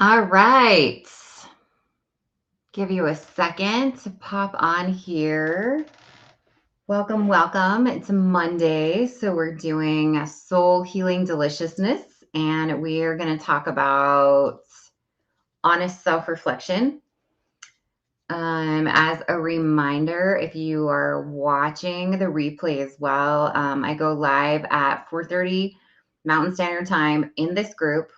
All right. Give you a second to pop on here. Welcome, welcome. It's Monday, so we're doing a soul healing deliciousness, and we are going to talk about honest self reflection. As a reminder, if you are watching the replay as well, I go live at 4:30 Mountain Standard Time in this group.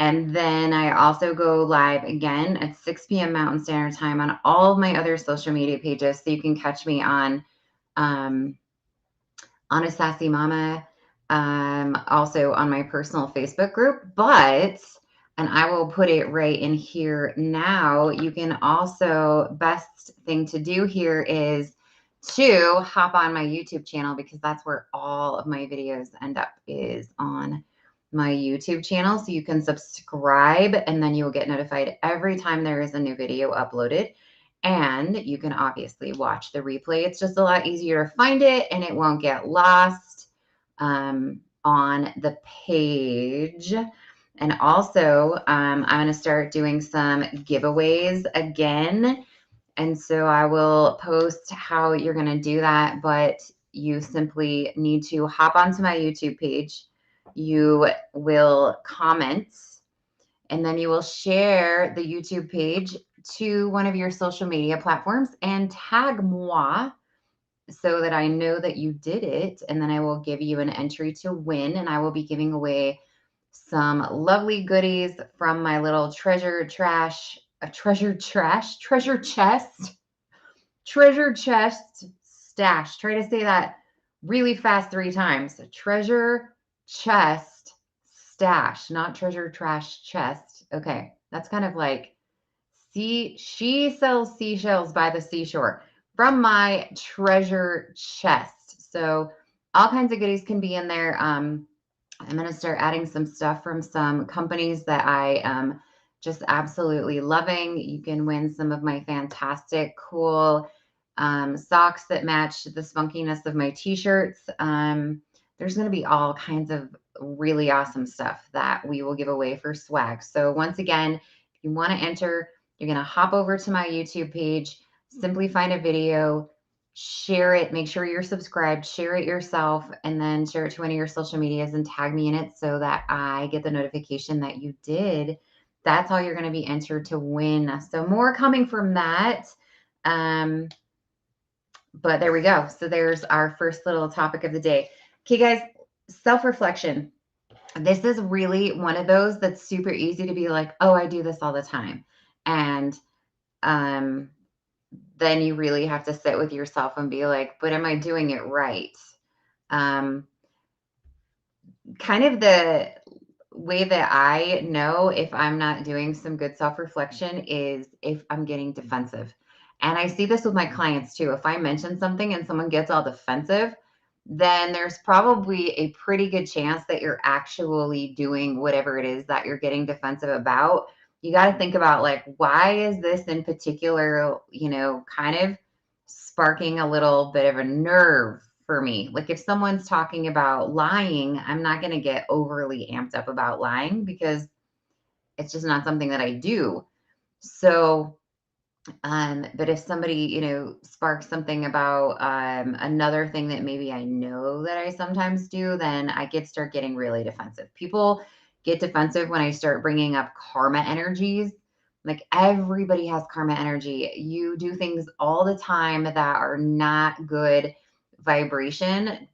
And then I also go live again at 6 p.m. Mountain Standard Time on all of my other social media pages. So you can catch me um, on a Sassy Mama, also on my personal Facebook group. And I will put it right in here now. You can also, best thing to do here is to hop on my YouTube channel because that's where all of my videos end up, is on my YouTube channel. So you can subscribe and then you will get notified every time there is a new video uploaded. And you can obviously watch the replay. It's just a lot easier to find it and it won't get lost on the page. And also, I'm going to start doing some giveaways again. And so I will post how you're going to do that, but you simply need to hop onto my YouTube page. You will comment, and then you will share the YouTube page to one of your social media platforms and tag moi so that I know that you did it. And then I will give you an entry to win, and I will be giving away some lovely goodies from my little treasure chest, stash. Try to say that really fast 3 times. Treasure chest stash, not treasure trash chest. Okay. That's kind of like she sells seashells by the seashore from my treasure chest. So all kinds of goodies can be in there. I'm going to start adding some stuff from some companies that I am just absolutely loving. You can win some of my fantastic, cool socks that match the spunkiness of my t-shirts. There's going to be all kinds of really awesome stuff that we will give away for swag. So once again, if you want to enter, you're going to hop over to my YouTube page, simply find a video, share it, make sure you're subscribed, share it yourself, and then share it to one of your social medias and tag me in it so that I get the notification that you did. That's how you're going to be entered to win. So more coming from that. But there we go. So there's our first little topic of the day. Okay, guys, self-reflection. This is really one of those that's super easy to be like, oh, I do this all the time. And then you really have to sit with yourself and be like, but am I doing it right? Kind of the way that I know if I'm not doing some good self-reflection is if I'm getting defensive. And I see this with my clients too. If I mention something and someone gets all defensive, then there's probably a pretty good chance that you're actually doing whatever it is that you're getting defensive about. You got to think about, like, why is this in particular, kind of sparking a little bit of a nerve for me. Like if someone's talking about lying, I'm not going to get overly amped up about lying because it's just not something that I do. So, but if somebody, sparks something about another thing that maybe I know that I sometimes do, then I start getting really defensive. People get defensive when I start bringing up karma energies. Like everybody has karma energy. You do things all the time that are not good vibration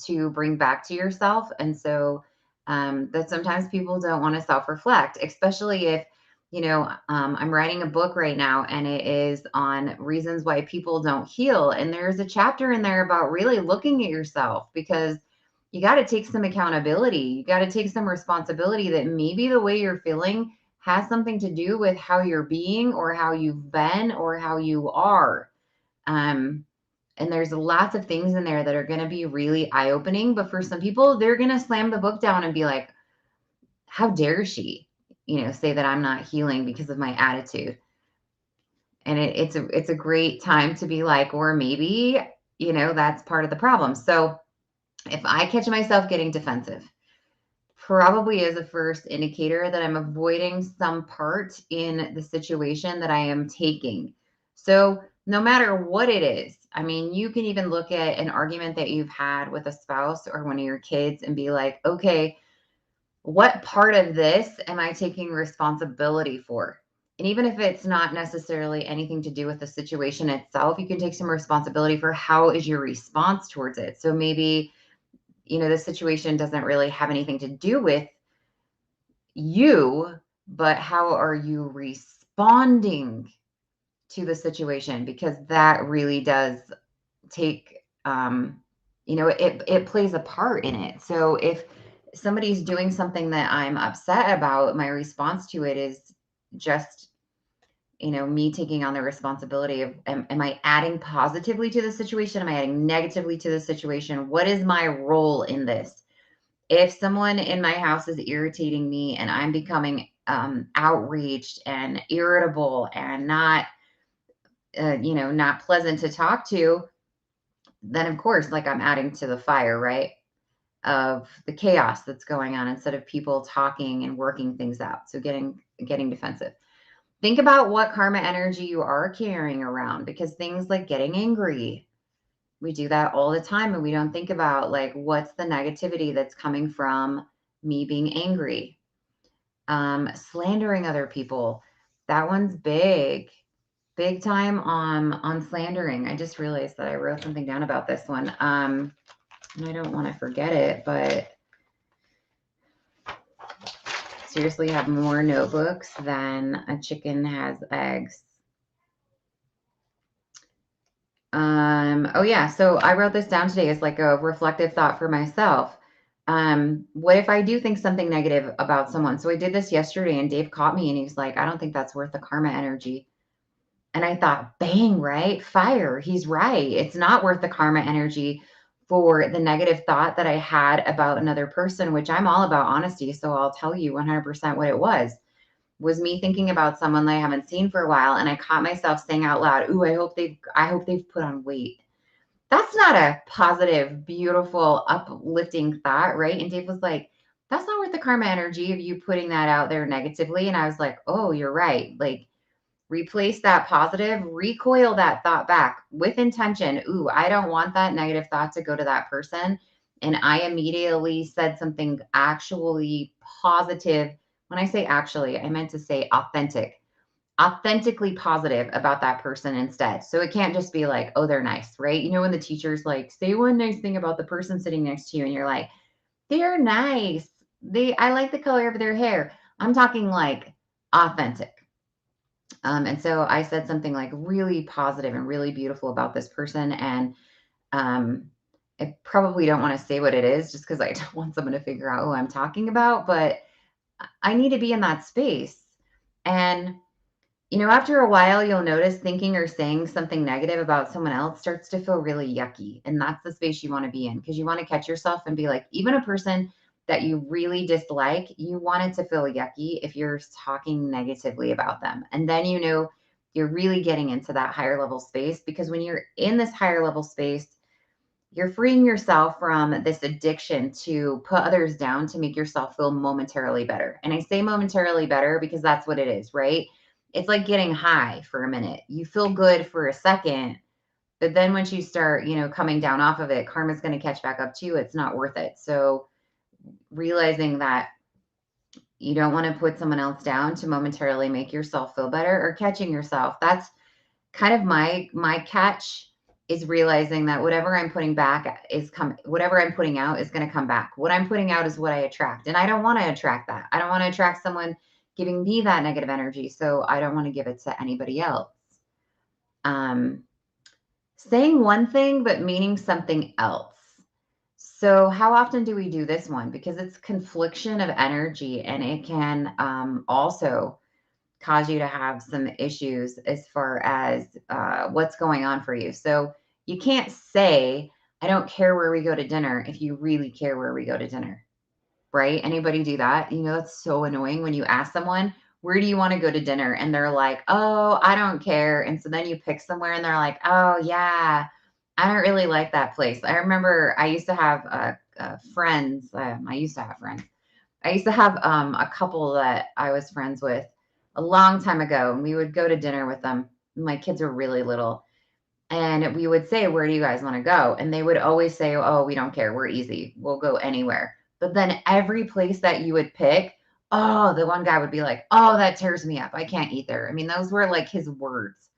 to bring back to yourself. And so that sometimes people don't want to self-reflect, especially if I'm writing a book right now and it is on reasons why people don't heal. And there's a chapter in there about really looking at yourself because you got to take some accountability. You got to take some responsibility that maybe the way you're feeling has something to do with how you're being or how you've been or how you are. And there's lots of things in there that are going to be really eye-opening. But for some people, they're going to slam the book down and be like, how dare she, say that I'm not healing because of my attitude. And it's a great time to be like, or maybe, that's part of the problem. So if I catch myself getting defensive, probably is a first indicator that I'm avoiding some part in the situation that I am taking. So, no matter what it is, I mean, you can even look at an argument that you've had with a spouse or one of your kids and be like, okay, what part of this am I taking responsibility for? And even if it's not necessarily anything to do with the situation itself, you can take some responsibility for how is your response towards it. So maybe, the situation doesn't really have anything to do with you, but how are you responding to the situation? Because that really does take, it plays a part in it. So if somebody's doing something that I'm upset about, my response to it is just, me taking on the responsibility of, am I adding positively to the situation? Am I adding negatively to the situation? What is my role in this? If someone in my house is irritating me and I'm becoming outraged and irritable and not pleasant to talk to, then of course, like, I'm adding to the fire, right? Of the chaos that's going on instead of people talking and working things out. So getting defensive. Think about what karma energy you are carrying around, because things like getting angry, we do that all the time and we don't think about, like, what's the negativity that's coming from me being angry. Slandering other people. That one's big time on slandering. I just realized that I wrote something down about this one. And I don't want to forget it, but seriously, have more notebooks than a chicken has eggs. Oh yeah, so I wrote this down today as like a reflective thought for myself. What if I do think something negative about someone? So I did this yesterday and Dave caught me and he's like, I don't think that's worth the karma energy. And I thought, bang, right? Fire. He's right. It's not worth the karma energy for the negative thought that I had about another person, which I'm all about honesty. So I'll tell you 100% what it was me thinking about someone that I haven't seen for a while. And I caught myself saying out loud, ooh, I hope they've put on weight. That's not a positive, beautiful, uplifting thought, right? And Dave was like, that's not worth the karma energy of you putting that out there negatively. And I was like, oh, you're right. Like, replace that positive, recoil that thought back with intention. Ooh, I don't want that negative thought to go to that person. And I immediately said something actually positive. When I say actually, I meant to say authentically positive about that person instead. So it can't just be like, oh, they're nice, right? When the teacher's like, say one nice thing about the person sitting next to you, and you're like, they're nice. I like the color of their hair. I'm talking like authentic. And so I said something like really positive and really beautiful about this person. And I probably don't want to say what it is just because I don't want someone to figure out who I'm talking about, but I need to be in that space. And, after a while, you'll notice thinking or saying something negative about someone else starts to feel really yucky. And that's the space you want to be in, because you want to catch yourself and be like, even a person that you really dislike, you want it to feel yucky if you're talking negatively about them. And then you're really getting into that higher level space, because when you're in this higher level space, you're freeing yourself from this addiction to put others down to make yourself feel momentarily better. And I say momentarily better because that's what it is, right? It's like getting high for a minute. You feel good for a second, but then once you start, coming down off of it, karma's going to catch back up to you. It's not worth it. So realizing that you don't want to put someone else down to momentarily make yourself feel better, or catching yourself. That's kind of my catch, is realizing that whatever I'm putting back whatever I'm putting out is going to come back. What I'm putting out is what I attract. And I don't want to attract that. I don't want to attract someone giving me that negative energy. So I don't want to give it to anybody else. Saying one thing, but meaning something else. So how often do we do this one? Because it's confliction of energy, and it can also cause you to have some issues as far as what's going on for you. So you can't say, I don't care where we go to dinner, if you really care where we go to dinner, right? Anybody do that? That's so annoying when you ask someone, where do you want to go to dinner? And they're like, oh, I don't care. And so then you pick somewhere and they're like, oh, yeah, I don't really like that place. I remember I used to have friends. I used to have friends I used to have a couple that I was friends with a long time ago, and we would go to dinner with them. My kids were really little, and we would say, "Where do you guys want to go?" And they would always say, "Oh, we don't care. We're easy. We'll go anywhere." But then every place that you would pick, oh, the one guy would be like, "Oh, that tears me up. I can't eat there." I mean, those were like his words.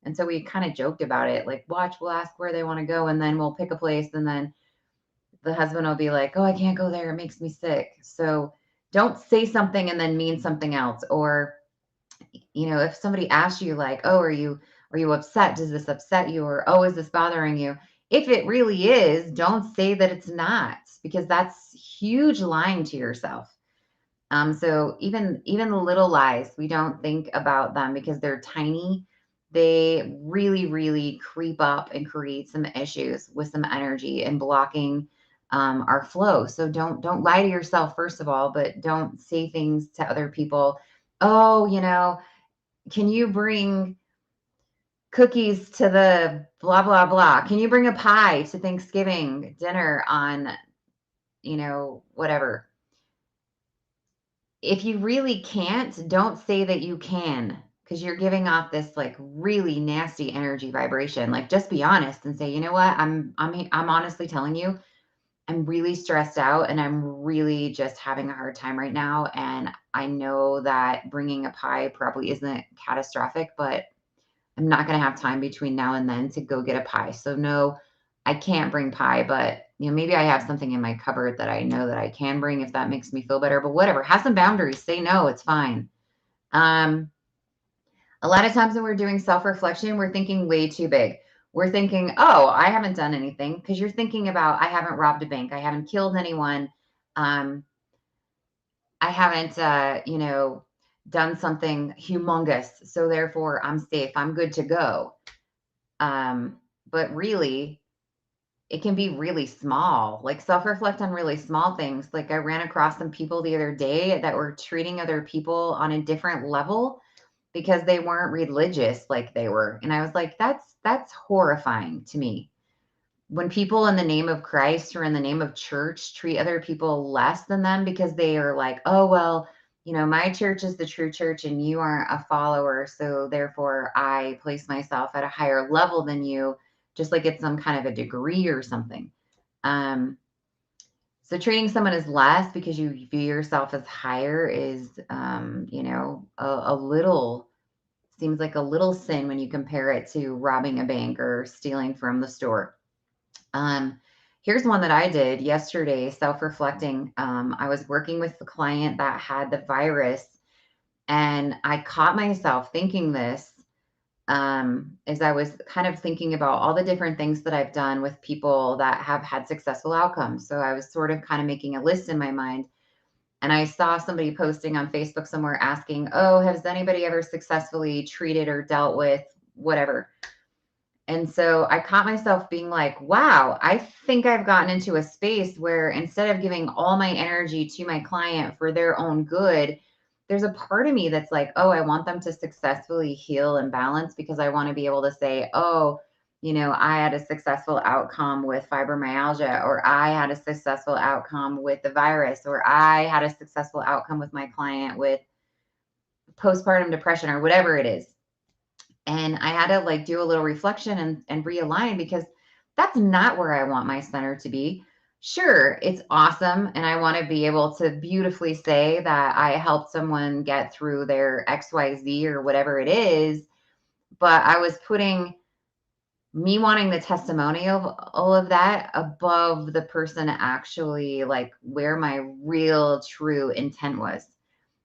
And so we kind of joked about it, like, watch, we'll ask where they want to go, and then we'll pick a place, and then the husband will be like, "Oh, I can't go there. It makes me sick." So don't say something and then mean something else. Or, if somebody asks you like, "Oh, are you upset? Does this upset you?" Or, "Oh, is this bothering you?" If it really is, don't say that it's not, because that's huge lying to yourself. So even the little lies, we don't think about them because they're tiny. They really, really creep up and create some issues with some energy and blocking our flow. So don't lie to yourself first of all, but don't say things to other people. Oh, can you bring cookies to the blah blah blah? Can you bring a pie to Thanksgiving dinner on whatever? If you really can't, don't say that you can, because you're giving off this like really nasty energy vibration. Like, just be honest and say, you know what, I'm honestly telling you, I'm really stressed out and I'm really just having a hard time right now. And I know that bringing a pie probably isn't catastrophic, but I'm not going to have time between now and then to go get a pie. So no, I can't bring pie, but maybe I have something in my cupboard that I know that I can bring if that makes me feel better. But whatever, have some boundaries. Say no, it's fine. Um, a lot of times when we're doing self-reflection, we're thinking way too big. We're thinking, oh, I haven't done anything, because you're thinking about, I haven't robbed a bank, I haven't killed anyone, um, I haven't, done something humongous. So therefore, I'm safe. I'm good to go. Um, but really, it can be really small. Like, self-reflect on really small things. Like, I ran across some people the other day that were treating other people on a different level because they weren't religious like they were. And I was like, that's horrifying to me. When people in the name of Christ or in the name of church treat other people less than them because they are like, "Oh, well, my church is the true church and you aren't a follower, so therefore I place myself at a higher level than you," just like it's some kind of a degree or something. Um, so treating someone as less because you view yourself as higher is, a little seems like a little sin when you compare it to robbing a bank or stealing from the store. Um, Here's one that I did yesterday, self-reflecting. I was working with the client that had the virus, and I caught myself thinking this as I was kind of thinking about all the different things that I've done with people that have had successful outcomes. So I was sort of kind of making a list in my mind. And I saw somebody posting on Facebook somewhere asking, "Oh, has anybody ever successfully treated or dealt with whatever?" And so I caught myself being like, wow, I think I've gotten into a space where instead of giving all my energy to my client for their own good, there's a part of me that's like, oh, I want them to successfully heal and balance, because I want to be able to say, oh, I had a successful outcome with fibromyalgia, or I had a successful outcome with the virus, or I had a successful outcome with my client with postpartum depression, or whatever it is. And I had to like do a little reflection and realign, because that's not where I want my center to be. Sure, it's awesome. And I want to be able to beautifully say that I helped someone get through their XYZ or whatever it is. But I was putting me wanting the testimonial of all of that above the person actually, like, where my real true intent was,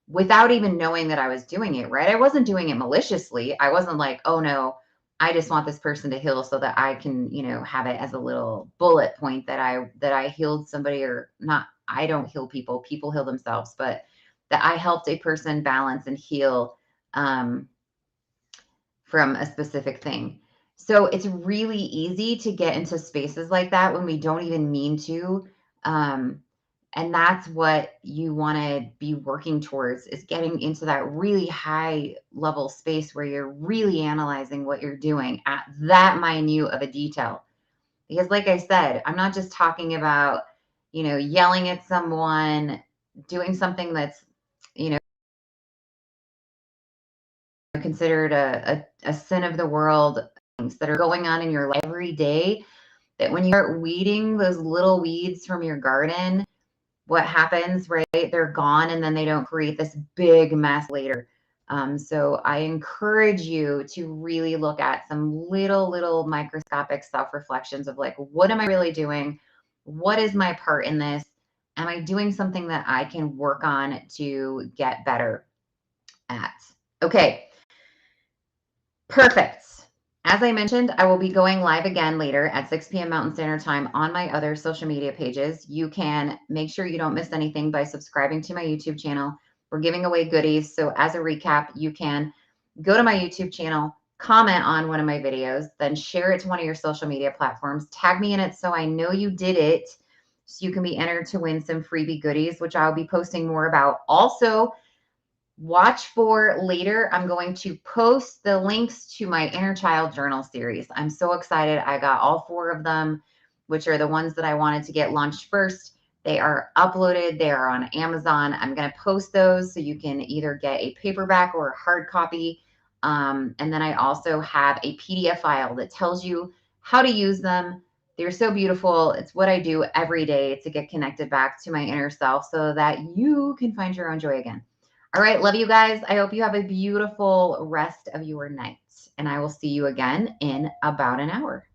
without even knowing that I was doing it, right? I wasn't doing it maliciously. I wasn't like, "Oh no, I just want this person to heal so that I can, have it as a little bullet point that I healed somebody." Or not, I don't heal people, people heal themselves, but that I helped a person balance and heal um from a specific thing. So it's really easy to get into spaces like that when we don't even mean to. Um, and that's what you want to be working towards, is getting into that really high level space where you're really analyzing what you're doing at that minute of a detail. Because like I said, I'm not just talking about, yelling at someone, doing something that's, you know, considered a sin of the world, things that are going on in your life every day, that when you start weeding those little weeds from your garden, what happens, right? They're gone and then they don't create this big mess later. So I encourage you to really look at some little microscopic self reflections of like, what am I really doing? What is my part in this? Am I doing something that I can work on to get better at? Okay, perfect. As I mentioned, I will be going live again later at 6 p.m. Mountain Standard Time on my other social media pages. You can make sure you don't miss anything by subscribing to my YouTube channel. We're giving away goodies. So as a recap, you can go to my YouTube channel, comment on one of my videos, then share it to one of your social media platforms, tag me in it so I know you did it, so you can be entered to win some freebie goodies, which I'll be posting more about. Also, watch for later. I'm going to post the links to my Inner Child Journal series. I'm so excited. I got all 4 of them, which are the ones that I wanted to get launched first. They are uploaded. They are on Amazon. I'm going to post those so you can either get a paperback or a hard copy. And then I also have a PDF file that tells you how to use them. They're so beautiful. It's what I do every day to get connected back to my inner self so that you can find your own joy again. All right. Love you guys. I hope you have a beautiful rest of your night. And I will see you again in about an hour.